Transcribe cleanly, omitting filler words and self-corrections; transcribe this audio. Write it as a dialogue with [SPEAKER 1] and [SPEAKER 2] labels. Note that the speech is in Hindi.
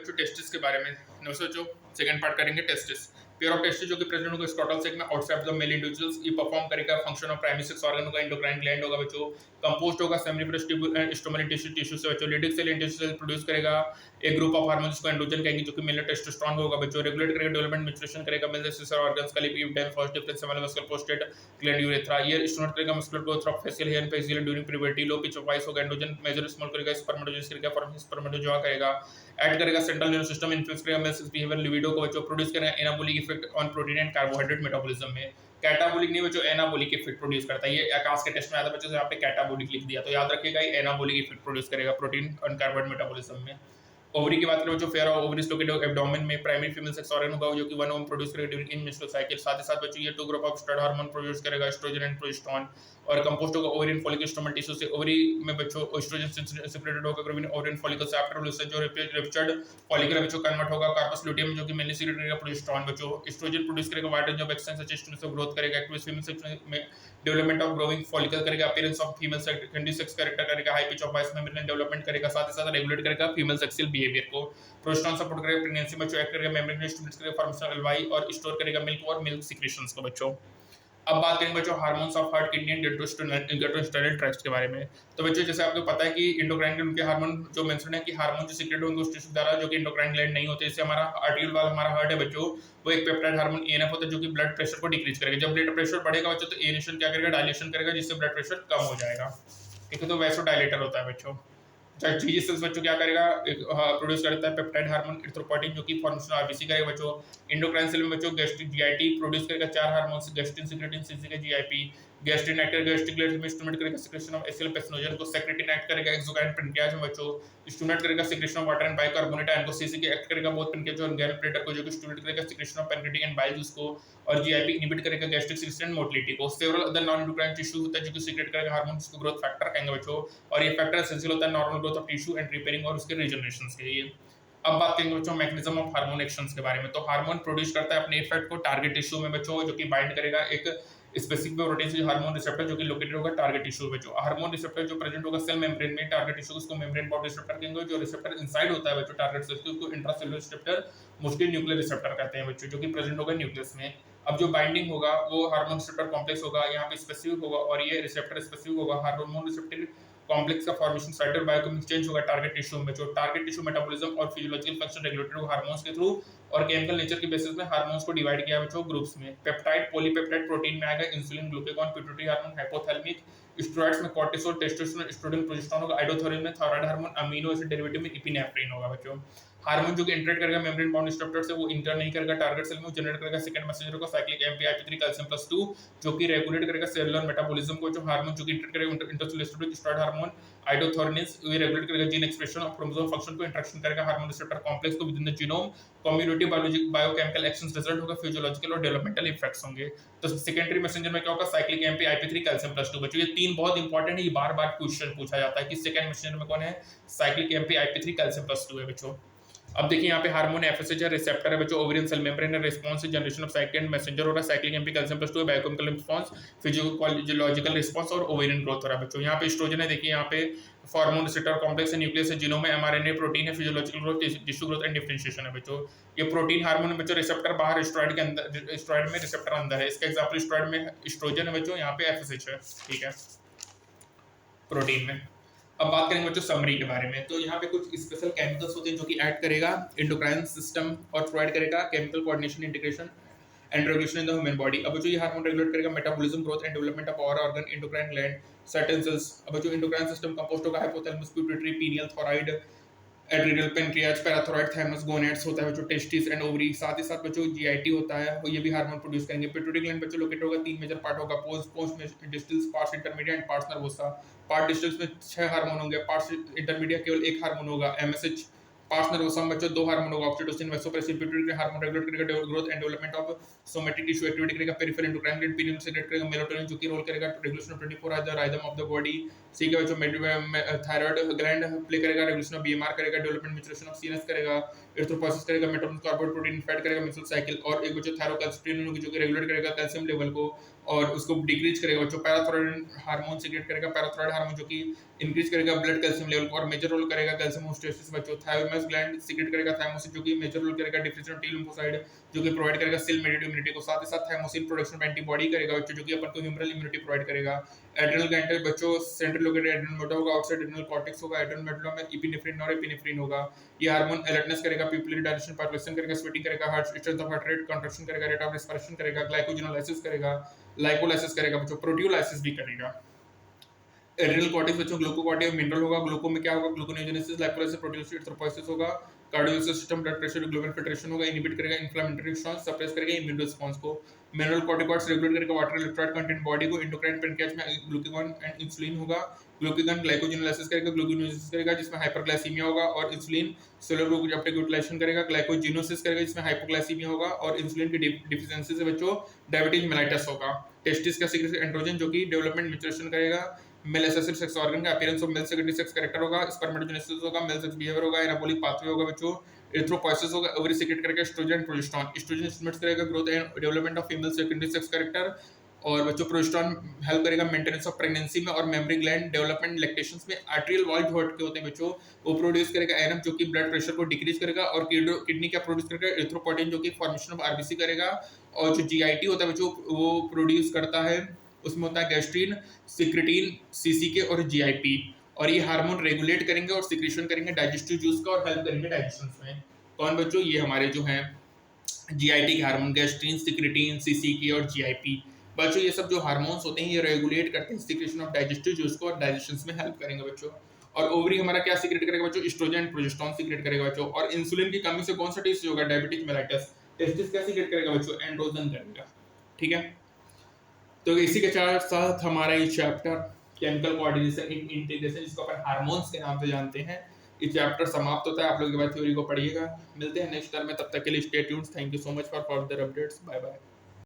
[SPEAKER 1] बच्चों टेस्टिस के बारे में। नमस्ते बच्चों, सेकंड पार्ट करेंगे टेस्टिस। पेयर ऑफ टेस्टिस जो कि प्रेजेंट होगा स्क्रॉटल सेक में आउटसाइड द मेल इंडिविजुअल्स, ये परफॉर्म करेगा function of primary sex organ होगा, एंडोक्राइन ग्लैंड होगा बच्चों, कंपोज्ड होगा seminiferous tube and stromal tissue से बच्चों। Leydig cell intestine cell produce करेगा एक ग्रुप ऑफ हार्मोन्स को एंड्रोजन कहेंगे जो कि मेल टेस्टोस्टेरोन होगा बच्चों। रेगुलेट करेगा डेवलपमेंट मैच्योरेशन करेगा मेल सेक्सुअल ऑर्गन्स का lipid first difference seminal muscular prostate gland urethra. ये स्टिमुलेट करेगा muscular growth of facial hair facial during puberty. Low pitch of voice होगा, एंड्रोजन मेजर स्मॉल करेगा, स्पर्मेटोजेनेसिस करेगा, फॉर्म स्पर्मेटोजोआ करेगा, ऐड करेगा सेंट्रल नर्वस सिस्टम, इन्फ्लुएंस करेगा मेल सेक्स बिहेवियर, लिबिडो को बच्चों प्रोड्यूस करेगा anabolic effect on protein and carbohydrate metabolism में। कैटाबॉलिक नहीं बच्चों, एनाबॉलिक इफेक्ट प्रोड्यूस करता है। ये आकाश के टेस्ट में आता है बच्चों, यहाँ पे कैटाबॉलिक लिख दिया तो याद रखिएगा, ये एनाबॉलिक इफेक्ट प्रोड्यूस करेगा प्रोटीन एंड कार्बोहाइड्रेट मेटाबॉलिज्म में। ओवरी की बात करें जो फेयर ओवरीज लोकेटेड एब्डोमेन में प्राइमरी फीमेल सेक्स ऑर्गन होगा जो कि वन ओवम प्रोड्यूस करेगा ड्यूरिंग इन मेंस्ट्रुअल साइकिल। साथ ही साथ बच्चों ये two group of steroid hormone produce करेगा, एस्ट्रोजन एंड प्रोजेस्टेरोन, और कंपोस्ट होगा ओवरियन फॉलिकल स्टोमल टिश्यू से। ओवरी में बच्चों एस्ट्रोजन सेपरेटेड होगा ग्रोविन ओवरियन फॉलिकल से। आफ्टर लूसेंस जो रप्चर्ड फॉलिकल बच्चों कन्वर्ट होगा कार्पस लुटियम जो कि मेनली सीक्रेट करेगा प्रोजेस्टेरोन बच्चों। एस्ट्रोजन प्रोड्यूस करेगा वाइड रेंज ऑफ एक्सटेंस सजेस्टेरोन से ग्रोथ करेगा। एक्टिव फीमेल सेक्स में डेवलपमेंट ऑफ ग्रोइंग फॉलिकल करेगा, appearance of female secondary sex character करेगा, high pitch of voice membrane development करेगा। साथ ही साथ रेगुलेट करेगा फीमेल सेक्सुअल बिहेवियर को। प्रोजेस्टेरोन सपोर्ट करेगा प्रेगनेंसी में, एक्ट करेगा मेम्ब्रेन स्टिमुलेट करेगा फॉर्मेशन एलवाई और स्टोर करेगा मिल्क और मिल्क सीक्रेशंस को बच्चों। अब बात करेंगे बच्चों hormones of heart kidney and gastrointestinal tract के बारे में। तो बच्चों जैसे आपको पता है कि इंडोक्राइन के उनके हार्मोन जो मेंशन है कि हार्मोन जो सीक्रेट होंगे उस टिश्यू द्वारा जो कि इंडोक्राइन ग्लैंड नहीं होते। जैसे हमारा आर्टिकल वाला हमारा हार्ट है बच्चों, वो एक पेप्टाइड हार्मोन एएनएफ होता है जो कि ब्लड प्रेशर को डिक्रीज करेगा। जब ब्लड प्रेशर बढ़ेगा बच्चों तो एएनएशन क्या करेगा, डायलेशन करेगा जिससे ब्लड प्रेशर कम हो जाएगा। ठीक है, तो वैसोडाइलेटर होता है बच्चों। जी सेल्स बच्चों क्या करेगा, प्रोड्यूस करता है पेप्टाइड हार्मोन एरिथ्रोपोइटिन जो कि फॉर्मेशन आरबीसी करेगा बच्चों। इंडोक्राइन सेल में बच्चों गैस्ट्रिक जीआईटी प्रोड्यूस करेगा चार हार्मोन्स, गैस्ट्रिन सिक्रेटिन सीसी का जीआईपी, गैस्ट्रिन एक्ट करेगा गैस्ट्रिक ग्लैंड में स्टिमुलेट करेगा सिक्रेशन ऑफ एसिल पेसिनोजन को, सेक्रेटिन एक्ट करेगा एक्सोक्राइन पैनक्रियाज में बच्चों, स्टिमुलेट करेगा secretion of water and bicarbonate ion को, सीसी के एक्ट करेगा बोथ पैनक्रियाज और गैल प्लेटर को जो कि स्टिमुलेट करेगा secretion of pancreatic and bile juice को, और जीआईपी इनहिबिट करेगा गैस्ट्रिक सिक्रेशन एंड मोटिलिटी को। Several other non endocrine tissue होता है जो कि सीक्रेट करेगा हार्मोन जिसको ग्रोथ फैक्टर कहेंगे बच्चों, और ये फैक्टर एसेंशियल होता है normal growth of tissue and repairing और उसके रीजनरेशन के लिए। अब बात करेंगे बच्चों मैकेनिज्म ऑफ हार्मोन एक्शंस के बारे में। तो हार्मोन प्रोड्यूस करता है अपने इफेक्ट को टारगेट टिश्यू में बच्चों जो कि बाइंड करेगा एक स्पेसिफिक प्रोटीन से हार्मोन रिसेप्टर जो कि लोकेटेड होगा टारगेट टिश्यू में बच्चों। हार्मोन रिसेप्टर जो प्रेजेंट होगा सेल मेम्ब्रेन में टारगेट टिश्यू उसको मेम्ब्रेन बॉडी रिसेप्टर कहेंगे। जो रिसेप्टर इनसाइड होता है बच्चों टारगेट सेल उसको intracellular receptor mostly nuclear receptor कहते हैं बच्चों, जो कि प्रेजेंट होगा न्यूक्लियस में। अब जो बाइंडिंग होगा वो हार्मोन रिसेप्टर कॉम्प्लेक्स होगा, यहाँ पे स्पेसिफिक होगा, और ये रिसेप्टर स्पेसिफिक होगा। हार्मोन रिसेप्टर कॉम्प्लेक्स का फॉर्मेशन साइटल बायोकेमिकल चेंज होगा टारगेट टिश्यू में। जो टारगेट टिश्यू मेटाबॉलिज्म और फिजियोलॉजिकल फंक्शन रेगुलेटेड होगा हार्मोन्स के थ्रू, और केमिकल नेचर के बेसिस में हार्मोन्स को डिवाइड किया बच्चों ग्रुप्स में। पेप्टाइड पॉलीपेप्टाइड प्रोटीन में आएगा insulin, glucagon, pituitary hormone, hypothalamic, steroids में कॉर्टिसोल, टेस्टोस्टेरोन, एस्ट्रोजन, प्रोजेस्टेरोन होगा। आइडोथोरिन में thyroid hormone, amino acid derivative में इपिनेफ्रिन होगा बच्चों। हार्मोन जो कि इंटरेक्ट करेगा मेम्ब्रेन बाउंड रिसेप्टर से वो इंटर नहीं करेगा टारगेट सेल में, जनरेट करेगा सेकंड मैसेंजर को साइक्लिक एमपी-IP3 कैल्शियम प्लस 2 जो कि रेगुलेट करेगा सेलुलर मेटाबॉलिज्म को। जो हार्मोन जो कि इंटरेक्ट करेगा इंटरसेलुलर स्टेरॉइड हार्मोन आइडोथोरिन्स, ये रेगुलेट करेगा जीन एक्सप्रेशन और क्रोमोसोम फंक्शन को, इंटरेक्शन करेगा हार्मोन रिसेप्टर कॉम्प्लेक्स को with in the genome, community biologic biochemical actions result होगा, फिजियोलॉजिकल और डेवलपमेंटल इफेक्ट्स होंगे। तो सेकेंडरी मैसेंजर में क्या होगा, साइक्लिक एमपी-IP3 कैल्शियम प्लस 2 बच्चों। ये तीन बहुत इंपॉर्टेंट है, ये बार-बार क्वेश्चन पूछा जाता है कि सेकंड मैसेंजर में कौन है, साइक्लिक एमपी-IP3 कैल्शियम प्लस 2 है बच्चों। अब देखिए यहाँ पे हार्मोन एफएसएच है, रिसेप्टर है बच्चों, ओवेरियन सेल मेम्ब्रेन है, response generation of cyclin messenger हो रहा है, साइक्लिक एमपी कैल्शियम प्लस 2 है, बायोकेमिकल रिस्पांस, फिजियोलॉजिकल रिस्पांस और ओवेरियन ग्रोथ हो रहा है बच्चों। यहाँ पे एस्ट्रोजन है, देखिए यहाँ पे हार्मोन रिसेप्टर कॉम्प्लेक्स है, न्यूक्लियस है, जीनोम में एमआरएनए प्रोटीन है, physiological growth, tissue growth and differentiation है बच्चों। ये प्रोटीन हार्मोन बच्चों, रिसेप्टर बाहर, स्टेरॉइड के अंदर, स्टेरॉइड में रिसेप्टर अंदर है। इसका एग्जांपल स्टेरॉइड में एस्ट्रोजन है बच्चों, यहाँ पे एफएसएच है, ठीक है, प्रोटीन में। अब बात करेंगे बच्चों समरी के बारे में। तो यहाँ पे कुछ स्पेशल केमिकल्स होते हैं जो कि ऐड करेगा एंडोक्राइन सिस्टम और प्रोवाइड करेगा chemical coordination, integration and regulation in the human body. अब जो ये हार्मोन रेगुलेट करेगा metabolism, growth and development of और organ, endocrine gland, certain cells. अब जो एंडोक्राइन सिस्टम कंपोस्ट होगा hypothalamus, pituitary, pineal, thyroid, adrenal, pancreas, parathyroid, thymus, gonads होता है बच्चों, टेस्टिस एंड ओवरी। साथ ही साथ बच्चों जीआईटी होता है, ये भी हार्मोन प्रोड्यूस करेंगे। पिट्यूटरी ग्लैंड बच्चों लोकेट होगा, तीन मेजर पार्ट होगा, पोस्ट में distalis, parts intermediate and parts nervosa. Part distalis में 6 हार्मोन होंगे, पार्ट्स इंटरमीडिएट केवल 1 हार्मोन होगा, एमएसएच। पार्ट्स नर्वोसा बच्चों 2 हार्मोन होगा, oxytocin, vasopressin. Pituitary hormone regulate करेगा growth and development of somatic tissue, activity करेगा peripheral endocrine gland, pineal secrete करेगा मेलाटोनिन जो कि रोल करेगा regulation of 24 hour rhythm of the body. ठीक है बच्चों, थायराइड ग्लैंड प्ले करेगा रेगुलेशन ऑफ बीएमआर करेगा, डेवलपमेंट मैच्योरेशन ऑफ सीएनएस करेगा, एरिथ्रोपोइसिस करेगा, मेटाबॉलिज्म कार्बोहाइड्रेट प्रोटीन फैट करेगा, मिसल साइकिल। और एक बच्चों थायरोकैल्सिट्रिन जो कि रेगुलेट करेगा कैल्शियम लेवल को, और उसको डिक्रीज करेगा बच्चों। पैराथायरॉइड हार्मोन सीक्रेट करेगा, पैराथायरॉइड हार्मोन जो कि इंक्रीज करेगा ब्लड कैल्शियम लेवल को और मेजर रोल करेगा कैल्शियम होमोस्टेसिस बच्चों। थायमास ग्लैंड सीक्रेट करेगा थायमोसिन जो कि मेजर रोल करेगा डिफरेंशियल टी लिम्फोसाइड जो कि प्रोवाइड करेगा सेल मेडिएटेड इम्यूनिटी को। साथ ही साथ थायमोसिन प्रोडक्शन में एंटीबॉडी करेगा बच्चों जो कि अपन को ह्यूमरल इम्यूनिटी प्रोवाइड करेगा। एड्रिनल ग्लैंड बच्चों सेंट्रल लोकेटेड एड्रिनल मेडुला होगा, आउटसाइड एड्रिनल कॉर्टेक्स होगा। एड्रिनल मेडुला में एपिनेफ्रिन और एपिनेफ्रिन होगा। ये हार्मोन अलर्टनेस करेगा, पिपुलरी डायलेशन, पार्कुलेशन करेगा, स्वेटिंग करेगा, heart strength of heart rate, contraction करेगा, रेट ऑफ रेस्पिरेशन करेगा, ग्लाइकोजेनोलाइसिस करेगा, लाइपोलाइसिस करेगा बच्चों, प्रोटियोलाइसिस भी करेगा। एड्रिनल कॉर्टेक्स बच्चों ग्लूकोकॉर्टिक मिनरल होगा। ग्लूको में क्या होगा, ग्लूकोनेओजेनेसिस, लाइपोलाइसिस, प्रोटियोलाइसिस, एरिथ्रोपोइसिस होगा। Cardiovascular system, blood pressure, glomerular filtration होगा। इनहिबिट करेगा इन्फ्लेमेटरी रिस्पांस, सप्रेस करेगा इम्यून रिस्पांस को। मिनरल कॉर्टिकॉइड्स रेगुलेट करेगा वाटर इलेक्ट्रोलाइट कंटेंट बॉडी को। एंडोक्राइन पैनक्रियाज में ग्लूकागॉन एंड इंसुलिन होगा। ग्लूकागॉन ग्लाइकोजेनोलाइसिस करेगा, ग्लूकोनेओजेनेसिस करेगा जिसमें हाइपरग्लाइसीमिया होगा और insulin cellular glucose uptake utilisation करेगा। ग्लाइकोजेनोसिस करेगा जिसमें हाइपोग्लाइसीमिया होगा और इंसुलिन की डिफिशिएंसी से बच्चों डायबिटीज मेलाइटस होगा। टेस्टिस का सीक्रेट एंड्रोजन जो कि डेवलपमेंट मैच्योरेशन करेगा। मेल एसेसिव सेक्स ऑर्गन का appearance of male secretary sex character होगा। स्पर्मेटोजेनेसिस होगा, मेल सेक्स बिहेवियर होगा, एनाबॉलिक पाथवे होगा बच्चों। एरिथ्रोपोइसिस होगा, ओवरी सीक्रेट करेगा estrogen and progesterone. Estrogen stimulates करेगा growth and development of female secondary sex character और बच्चों प्रोजेस्टेरोन हेल्प करेगा मेंटेनेंस ऑफ प्रेगनेंसी में और मेमोरी ग्लैंड डेवलपमेंट। लैक्टेशंस में आर्टेरियल वॉल जो हट के होते हैं बच्चों वो प्रोड्यूस करेगा एनएम जो कि ब्लड प्रेशर को डिक्रीज करेगा और किडनी क्या प्रोड्यूस करेगा, एरिथ्रोपोइटिन जो कि फॉर्मेशन ऑफ आरबीसी करेगा। और जो जीआईटी होता है बच्चों वो प्रोड्यूस करता है, उसमें होता है गैस्ट्रीन, सिक्रेटिन, सीसीके और जीआईपी। और ये हार्मोन रेगुलेट करेंगे और सिक्रेशन करेंगे डाइजेस्टिव जूस का और हेल्प करेंगे डाइजेशन में। कौन बच्चों, ये हमारे जो हैं जीआईटी के हार्मोन, गैस्ट्रीन, सिक्रेटिन, सीसीके और जीआईपी। बच्चों ये सब जो हार्मोन्स होते हैं ये रेगुलेट करते हैं सिक्रेशन ऑफ डाइजेस्टिव जूस को और डाइजेशन में हेल्प करेंगे बच्चों। और ओवरी हमारा क्या सीक्रेट करेगा बच्चों, एस्ट्रोजन एंड प्रोजेस्टेरोन सीक्रेट करेगा बच्चों। और इंसुलिन की कमी से कौन सा डिसीज होगा, डायबिटीज मेलाइटस। टेस्टिस क्या सीक्रेट करेगा बच्चों, एंड्रोजन करेगा। ठीक है, तो इसी के साथ हमारा ये chapter chemical coordination in integration जिसको अपन हार्मोन्स के नाम से जानते हैं ये चैप्टर समाप्त होता है। आप लोग के बाद थ्योरी को पढ़िएगा। मिलते हैं नेक्स्ट टर्म में, तब तक के लिए stay tuned. Thank you so much for further updates. Bye bye.